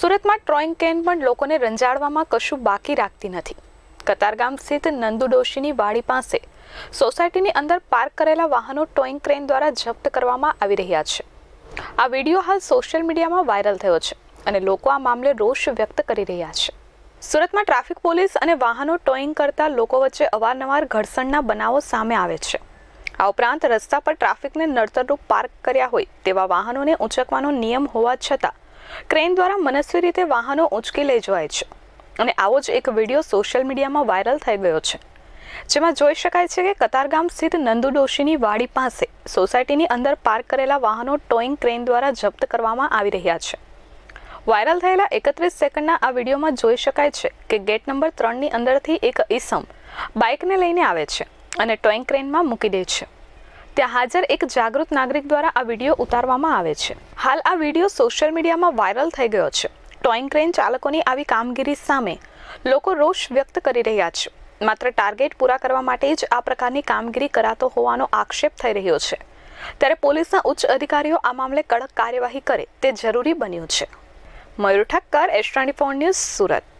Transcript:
સુરતમાં ટ્રોઈંગ કેન પણ લોકોને રંજાડવામાં કશું બાકી રાખતી નથી. કતારગામ સ્થિત નંદુ ડોશીની વાડી પાસે સોસાયટીની અંદર પાર્ક કરેલા વાહનો ટોઈંગ ક્રેન દ્વારા જપ્ત કરવામાં આવી રહ્યા છે. આ વિડીયો હાલ સોશિયલ મીડિયામાં વાયરલ થયો છે અને લોકો આ મામલે રોષ વ્યક્ત કરી રહ્યા છે. સુરતમાં ટ્રાફિક પોલીસ અને વાહનો ટોઈંગ કરતા લોકો વચ્ચે અવારનવાર ઘર્ષણના બનાવો સામે આવે છે. આ ઉપરાંત રસ્તા પર ટ્રાફિકને નડતરરૂપ પાર્ક કર્યા હોય તેવા વાહનોને ઉંચકવાનો નિયમ હોવા છતાં ક્રેન દ્વારા મનસ્વી રીતે વાહનો ઉંચકી લઈ જવાય છે અને આવો જ એક વિડીયો સોશિયલ મીડિયામાં વાયરલ થઈ ગયો છે, જેમાં જોઈ શકાય છે કે કતારગામ સ્થિત નંદુ ડોશીની વાડી પાસે સોસાયટીની અંદર પાર્ક કરેલા વાહનો ટોઈંગ ક્રેન દ્વારા જપ્ત કરવામાં આવી રહ્યા છે. વાયરલ થયેલા 31 સેકન્ડના આ વિડીયોમાં જોઈ શકાય છે કે ગેટ નંબર 3ની અંદરથી એક ઈસમ બાઇકને લઈને આવે છે અને ટોઈંગ ક્રેનમાં મૂકી દે છે. ત્યાં હાજર એક જાગૃત નાગરિક દ્વારા આ વિડીયો ઉતારવામાં આવે છે. હાલ આ વિડીયો સોશિયલ મીડિયામાં વાયરલ થઈ ગયો છે. ટોઈંગ ક્રેન ચાલકોની આવી કામગીરી સામે લોકો રોષ વ્યક્ત કરી રહ્યા છે. માત્ર ટાર્ગેટ પૂરા કરવા માટે જ આ પ્રકારની કામગીરી કરાતો હોવાનો આક્ષેપ થઈ રહ્યો છે. ત્યારે પોલીસના ઉચ્ચ અધિકારીઓ આ મામલે કડક કાર્યવાહી કરે તે જરૂરી બન્યું છે. મયુર ઠક્કર, S24 ન્યૂઝ, સુરત.